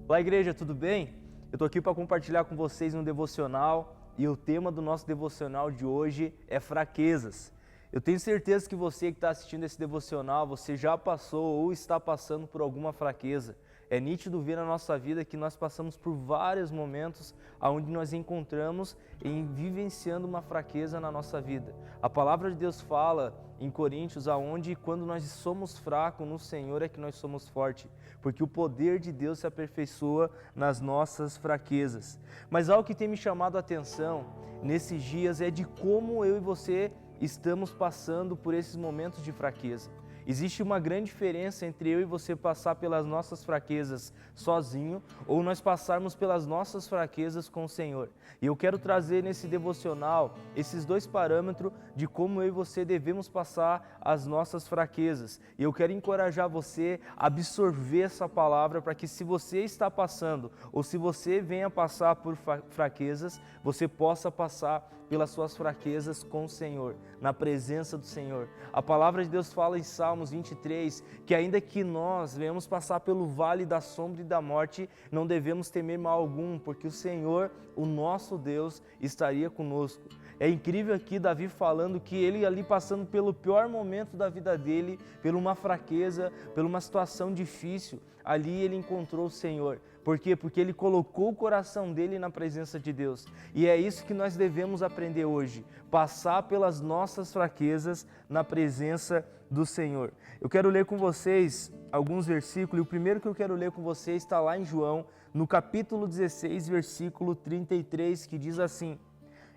Olá, igreja, tudo bem? Eu estou aqui para compartilhar com vocês um devocional e o tema do nosso devocional de hoje é fraquezas. Eu tenho certeza que você que está assistindo esse devocional, você já passou ou está passando por alguma fraqueza. É nítido ver na nossa vida que nós passamos por vários momentos onde nós encontramos em vivenciando uma fraqueza na nossa vida. A palavra de Deus fala em Coríntios, aonde quando nós somos fracos no Senhor é que nós somos fortes, porque o poder de Deus se aperfeiçoa nas nossas fraquezas. Mas algo que tem me chamado a atenção nesses dias é de como eu e você estamos passando por esses momentos de fraqueza. Existe uma grande diferença entre eu e você passar pelas nossas fraquezas sozinho ou nós passarmos pelas nossas fraquezas com o Senhor. E eu quero trazer nesse devocional esses dois parâmetros de como eu e você devemos passar as nossas fraquezas. E eu quero encorajar você a absorver essa palavra para que, se você está passando ou se você venha passar por fraquezas, você possa passar pelas suas fraquezas com o Senhor, na presença do Senhor. A palavra de Deus fala em Salmos 23, que ainda que nós venhamos passar pelo vale da sombra e da morte, não devemos temer mal algum, porque o Senhor, o nosso Deus, estaria conosco. É incrível aqui Davi falando que ele ali passando pelo pior momento da vida dele, por uma fraqueza, por uma situação difícil, ali ele encontrou o Senhor. Por quê? Porque ele colocou o coração dele na presença de Deus. E é isso que nós devemos aprender hoje, passar pelas nossas fraquezas na presença do Senhor. Eu quero ler com vocês alguns versículos, e o primeiro que eu quero ler com vocês está lá em João, no capítulo 16, versículo 33, que diz assim: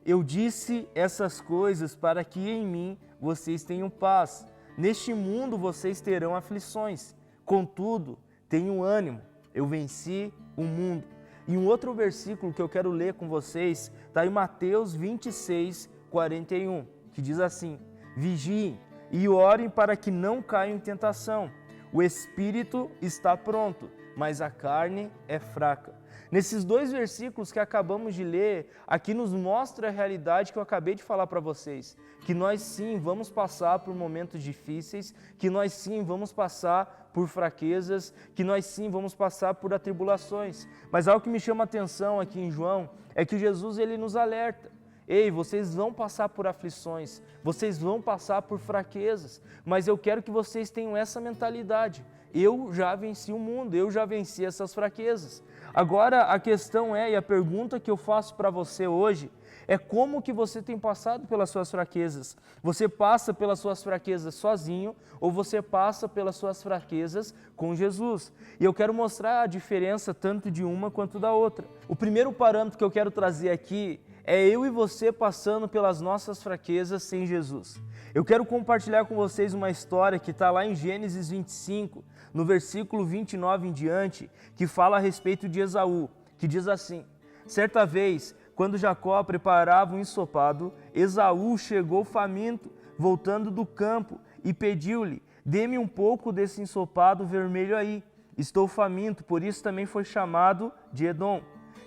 Eu disse essas coisas para que em mim vocês tenham paz. Neste mundo vocês terão aflições, contudo, tenham ânimo. Eu venci o mundo. E um outro versículo que eu quero ler com vocês está em Mateus 26, 41, que diz assim: Vigiem e orem para que não caiam em tentação. O espírito está pronto, mas a carne é fraca. Nesses dois versículos que acabamos de ler, aqui nos mostra a realidade que eu acabei de falar para vocês, que nós sim vamos passar por momentos difíceis, que nós sim vamos passar por fraquezas, que nós sim vamos passar por atribulações. Mas algo que me chama a atenção aqui em João é que Jesus ele nos alerta. Ei, vocês vão passar por aflições, vocês vão passar por fraquezas, mas eu quero que vocês tenham essa mentalidade. Eu já venci o mundo, eu já venci essas fraquezas. Agora a questão é, e a pergunta que eu faço para você hoje, é como que você tem passado pelas suas fraquezas? Você passa pelas suas fraquezas sozinho ou você passa pelas suas fraquezas com Jesus? E eu quero mostrar a diferença tanto de uma quanto da outra. O primeiro parâmetro que eu quero trazer aqui é eu e você passando pelas nossas fraquezas sem Jesus. Eu quero compartilhar com vocês uma história que está lá em Gênesis 25, no versículo 29 em diante, que fala a respeito de Esaú, que diz assim: Certa vez, quando Jacó preparava um ensopado, Esaú chegou faminto, voltando do campo, e pediu-lhe: Dê-me um pouco desse ensopado vermelho aí. Estou faminto, por isso também foi chamado de Edom.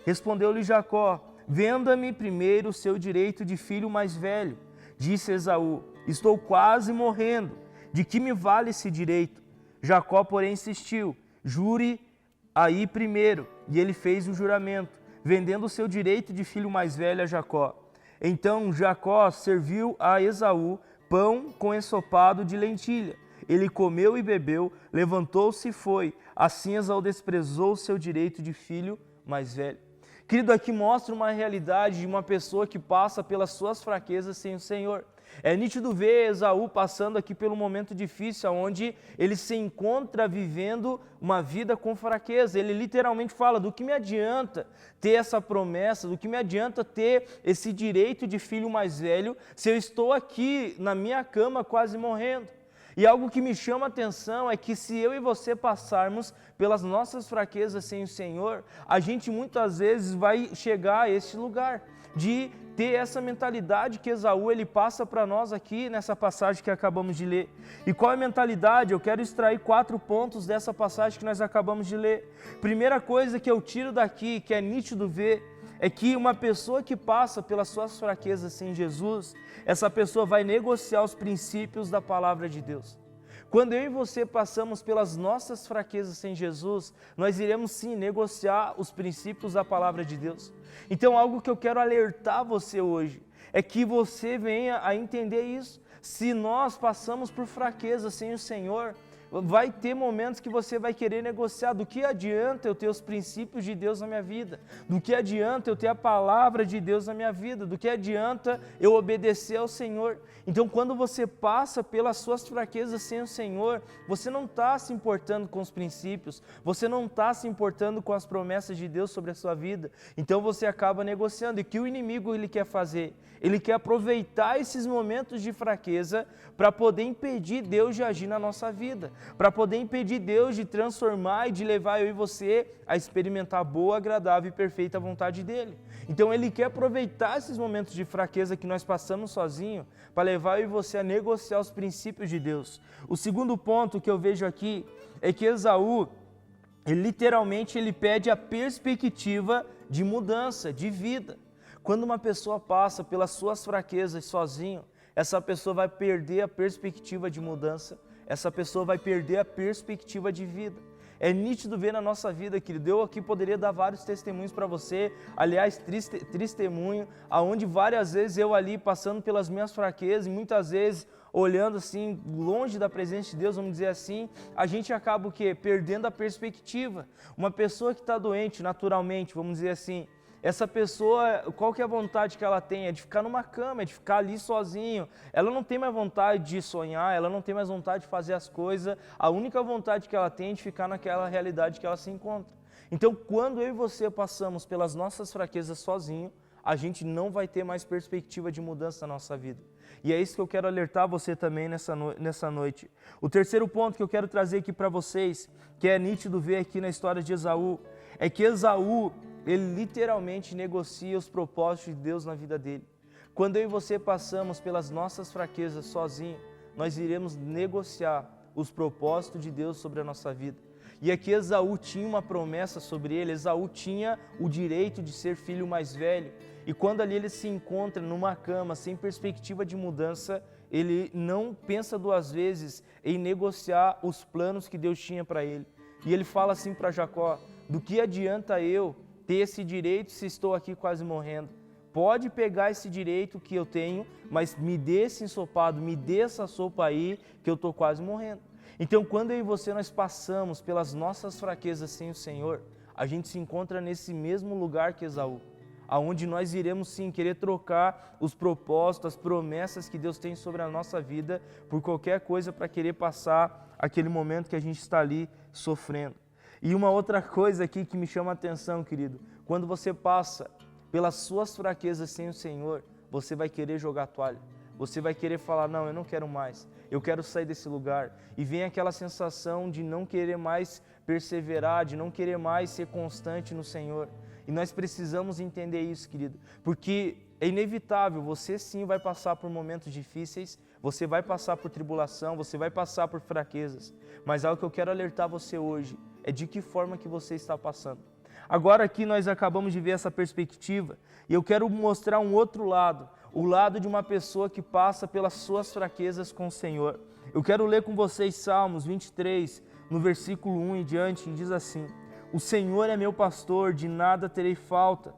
Respondeu-lhe Jacó: Venda-me primeiro o seu direito de filho mais velho. Disse Esaú: Estou quase morrendo. De que me vale esse direito? Jacó, porém, insistiu: Jure aí primeiro. E ele fez o juramento, vendendo o seu direito de filho mais velho a Jacó. Então Jacó serviu a Esaú pão com ensopado de lentilha. Ele comeu e bebeu, levantou-se e foi. Assim Esaú desprezou o seu direito de filho mais velho. Querido, aqui mostra uma realidade de uma pessoa que passa pelas suas fraquezas sem o Senhor. É nítido ver Esaú passando aqui pelo momento difícil, onde ele se encontra vivendo uma vida com fraqueza. Ele literalmente fala: do que me adianta ter essa promessa, do que me adianta ter esse direito de filho mais velho, se eu estou aqui na minha cama quase morrendo? E algo que me chama a atenção é que se eu e você passarmos pelas nossas fraquezas sem o Senhor, a gente muitas vezes vai chegar a esse lugar de ter essa mentalidade que Esaú ele passa para nós aqui nessa passagem que acabamos de ler. E qual é a mentalidade? Eu quero extrair 4 pontos dessa passagem que nós acabamos de ler. Primeira coisa que eu tiro daqui, que é nítido ver, é que uma pessoa que passa pelas suas fraquezas sem Jesus, essa pessoa vai negociar os princípios da palavra de Deus. Quando eu e você passamos pelas nossas fraquezas sem Jesus, nós iremos sim negociar os princípios da palavra de Deus. Então, algo que eu quero alertar você hoje é que você venha a entender isso. Se nós passamos por fraqueza sem o Senhor, vai ter momentos que você vai querer negociar. Do que adianta eu ter os princípios de Deus na minha vida? Do que adianta eu ter a palavra de Deus na minha vida? Do que adianta eu obedecer ao Senhor? Então, quando você passa pelas suas fraquezas sem o Senhor, você não está se importando com os princípios, você não está se importando com as promessas de Deus sobre a sua vida. Então, você acaba negociando. E o que o inimigo ele quer fazer? Ele quer aproveitar esses momentos de fraqueza para poder impedir Deus de agir na nossa vida, para poder impedir Deus de transformar e de levar eu e você a experimentar a boa, agradável e perfeita vontade dEle. Então Ele quer aproveitar esses momentos de fraqueza que nós passamos sozinho para levar eu e você a negociar os princípios de Deus. O segundo ponto que eu vejo aqui é que Esaú, literalmente ele pede a perspectiva de mudança, de vida. Quando uma pessoa passa pelas suas fraquezas sozinho, essa pessoa vai perder a perspectiva de mudança, essa pessoa vai perder a perspectiva de vida. É nítido ver na nossa vida, querido. Eu aqui poderia dar vários testemunhos para você, aliás, testemunho, aonde várias vezes eu ali passando pelas minhas fraquezas e muitas vezes olhando assim, longe da presença de Deus, vamos dizer assim, a gente acaba o quê? Perdendo a perspectiva. Uma pessoa que está doente naturalmente, vamos dizer assim, essa pessoa, qual que é a vontade que ela tem? É de ficar numa cama, é de ficar ali sozinho. Ela não tem mais vontade de sonhar, ela não tem mais vontade de fazer as coisas. A única vontade que ela tem é de ficar naquela realidade que ela se encontra. Então, quando eu e você passamos pelas nossas fraquezas sozinho, a gente não vai ter mais perspectiva de mudança na nossa vida. E é isso que eu quero alertar você também nessa noite. O terceiro ponto que eu quero trazer aqui para vocês, que é nítido ver aqui na história de Esaú, é que Esaú, ele literalmente negocia os propósitos de Deus na vida dele. Quando eu e você passamos pelas nossas fraquezas sozinho, nós iremos negociar os propósitos de Deus sobre a nossa vida. E aqui Esaú tinha uma promessa sobre ele, Esaú tinha o direito de ser filho mais velho. E quando ali ele se encontra numa cama, sem perspectiva de mudança, ele não pensa duas vezes em negociar os planos que Deus tinha para ele. E ele fala assim para Jacó: do que adianta eu ter esse direito se estou aqui quase morrendo? Pode pegar esse direito que eu tenho, mas me dê esse ensopado, me dê essa sopa aí que eu estou quase morrendo. Então, quando eu e você nós passamos pelas nossas fraquezas sem o Senhor, a gente se encontra nesse mesmo lugar que Esaú, aonde nós iremos sim querer trocar os propósitos, as promessas que Deus tem sobre a nossa vida por qualquer coisa para querer passar aquele momento que a gente está ali sofrendo. E uma outra coisa aqui que me chama a atenção, querido, quando você passa pelas suas fraquezas sem o Senhor, você vai querer jogar a toalha, você vai querer falar: não, eu não quero mais, eu quero sair desse lugar. E vem aquela sensação de não querer mais perseverar, de não querer mais ser constante no Senhor. E nós precisamos entender isso, querido, porque é inevitável, você sim vai passar por momentos difíceis, você vai passar por tribulação, você vai passar por fraquezas, mas algo que eu quero alertar você hoje é de que forma que você está passando. Agora aqui nós acabamos de ver essa perspectiva e eu quero mostrar um outro lado, o lado de uma pessoa que passa pelas suas fraquezas com o Senhor. Eu quero ler com vocês Salmos 23, no versículo 1 em diante, e diz assim: o Senhor é meu pastor, de nada terei falta.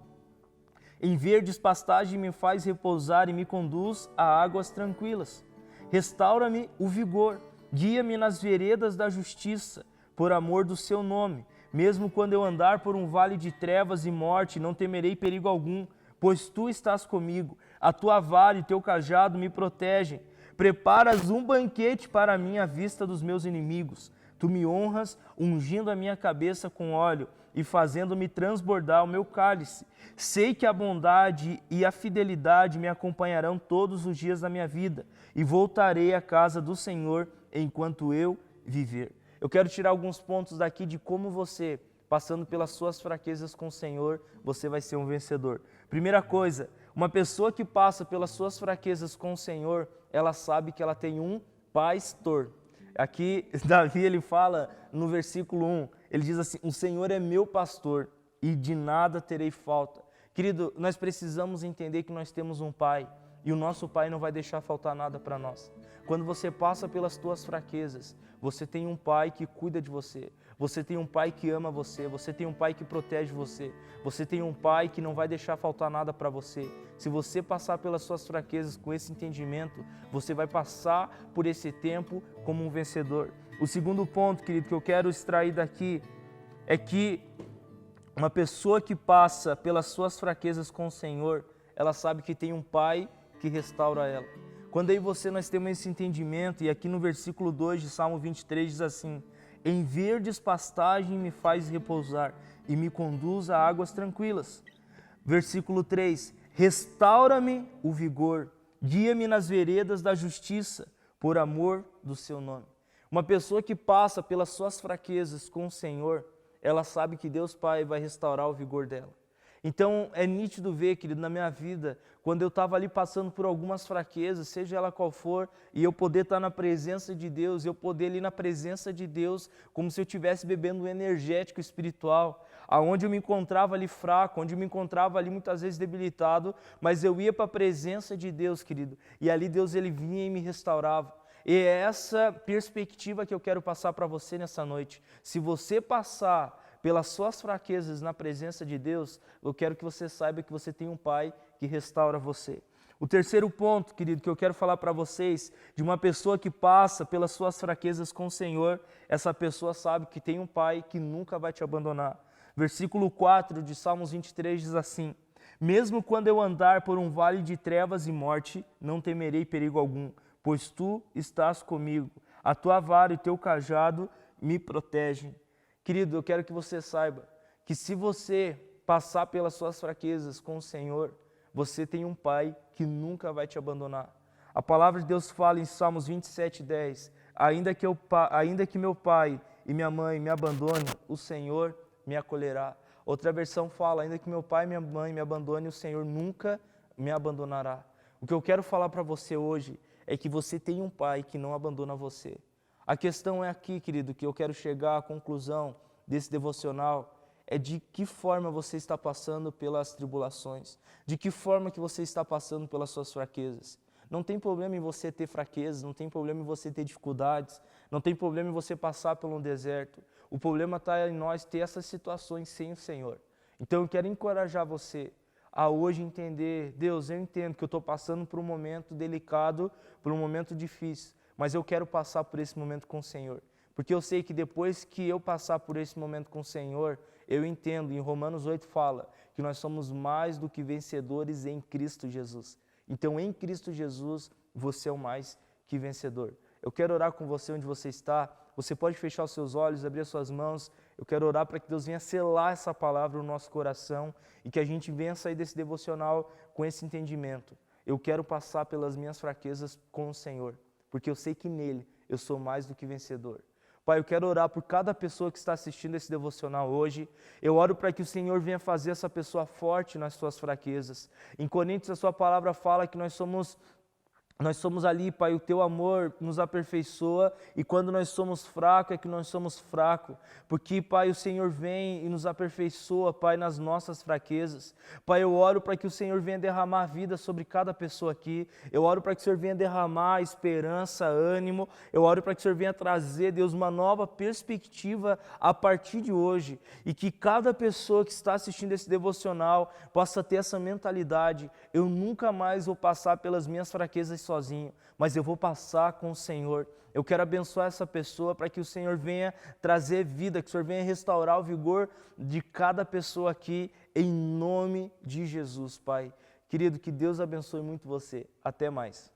Em verdes pastagens me faz repousar e me conduz a águas tranquilas. Restaura-me o vigor, guia-me nas veredas da justiça, por amor do seu nome. Mesmo quando eu andar por um vale de trevas e morte, não temerei perigo algum, pois tu estás comigo. A tua vara e teu cajado me protegem. Preparas um banquete para mim à vista dos meus inimigos. Tu me honras, ungindo a minha cabeça com óleo e fazendo-me transbordar o meu cálice. Sei que a bondade e a fidelidade me acompanharão todos os dias da minha vida, e voltarei à casa do Senhor enquanto eu viver. Eu quero tirar alguns pontos daqui de como você, passando pelas suas fraquezas com o Senhor, você vai ser um vencedor. Primeira coisa, uma pessoa que passa pelas suas fraquezas com o Senhor, ela sabe que ela tem um pastor. Aqui, Davi, ele fala no versículo 1, ele diz assim: o Senhor é meu pastor e de nada terei falta. Querido, nós precisamos entender que nós temos um Pai e o nosso Pai não vai deixar faltar nada para nós. quando você passa pelas tuas fraquezas, você tem um Pai que cuida de você, você tem um Pai que ama você, você tem um Pai que protege você, você tem um Pai que não vai deixar faltar nada para você. Se você passar pelas suas fraquezas com esse entendimento, você vai passar por esse tempo como um vencedor. O segundo ponto, querido, que eu quero extrair daqui é que uma pessoa que passa pelas suas fraquezas com o Senhor, ela sabe que tem um Pai que restaura ela. Quando aí nós temos esse entendimento, e aqui no versículo 2 de Salmo 23 diz assim: em verdes pastagem me faz repousar e me conduz a águas tranquilas. Versículo 3, restaura-me o vigor, guia-me nas veredas da justiça, por amor do seu nome. Uma pessoa que passa pelas suas fraquezas com o Senhor, ela sabe que Deus Pai vai restaurar o vigor dela. Então é nítido ver, querido, na minha vida, quando eu estava ali passando por algumas fraquezas, seja ela qual for, e eu poder estar na presença de Deus, eu poder ali na presença de Deus, como se eu estivesse bebendo um energético espiritual, aonde eu me encontrava ali fraco, onde eu me encontrava ali muitas vezes debilitado, mas eu ia para a presença de Deus, querido, e ali Deus ele vinha e me restaurava. E é essa perspectiva que eu quero passar para você nessa noite. Se você passar pelas suas fraquezas na presença de Deus, eu quero que você saiba que você tem um Pai que restaura você. O terceiro ponto, querido, que eu quero falar para vocês, de uma pessoa que passa pelas suas fraquezas com o Senhor, essa pessoa sabe que tem um Pai que nunca vai te abandonar. Versículo 4 de Salmos 23 diz assim: mesmo quando eu andar por um vale de trevas e morte, não temerei perigo algum, pois tu estás comigo, a tua vara e o teu cajado me protegem. Querido, eu quero que você saiba que se você passar pelas suas fraquezas com o Senhor, você tem um Pai que nunca vai te abandonar. A palavra de Deus fala em Salmos 27:10, ainda que meu pai e minha mãe me abandonem, o Senhor me acolherá. Outra versão fala, ainda que meu pai e minha mãe me abandonem, o Senhor nunca me abandonará. O que eu quero falar para você hoje é que você tem um Pai que não abandona você. A questão é aqui, querido, que eu quero chegar à conclusão desse devocional, é de que forma você está passando pelas tribulações, de que forma que você está passando pelas suas fraquezas. Não tem problema em você ter fraquezas, não tem problema em você ter dificuldades, não tem problema em você passar por um deserto. O problema está em nós ter essas situações sem o Senhor. Então eu quero encorajar você a hoje entender, Deus, eu entendo que eu estou passando por um momento delicado, por um momento difícil, mas eu quero passar por esse momento com o Senhor. Porque eu sei que depois que eu passar por esse momento com o Senhor, eu entendo, em Romanos 8 fala, que nós somos mais do que vencedores em Cristo Jesus. Então, em Cristo Jesus, você é o mais que vencedor. Eu quero orar com você onde você está. Você pode fechar os seus olhos, abrir as suas mãos. Eu quero orar para que Deus venha selar essa palavra no nosso coração e que a gente venha sair desse devocional com esse entendimento. Eu quero passar pelas minhas fraquezas com o Senhor, porque eu sei que nele eu sou mais do que vencedor. Pai, eu quero orar por cada pessoa que está assistindo esse devocional hoje. Eu oro para que o Senhor venha fazer essa pessoa forte nas suas fraquezas. Em Coríntios, a sua palavra fala que nós somos ali, Pai, o teu amor nos aperfeiçoa e quando nós somos fracos é que nós somos fracos, porque, Pai, o Senhor vem e nos aperfeiçoa, Pai, nas nossas fraquezas. Pai, eu oro para que o Senhor venha derramar vida sobre cada pessoa aqui, eu oro para que o Senhor venha derramar esperança, ânimo, eu oro para que o Senhor venha trazer, Deus, uma nova perspectiva a partir de hoje e que cada pessoa que está assistindo esse devocional possa ter essa mentalidade, eu nunca mais vou passar pelas minhas fraquezas sozinho, mas eu vou passar com o Senhor. Eu quero abençoar essa pessoa para que o Senhor venha trazer vida, que o Senhor venha restaurar o vigor de cada pessoa aqui, em nome de Jesus, Pai. Querido, que Deus abençoe muito você. Até mais.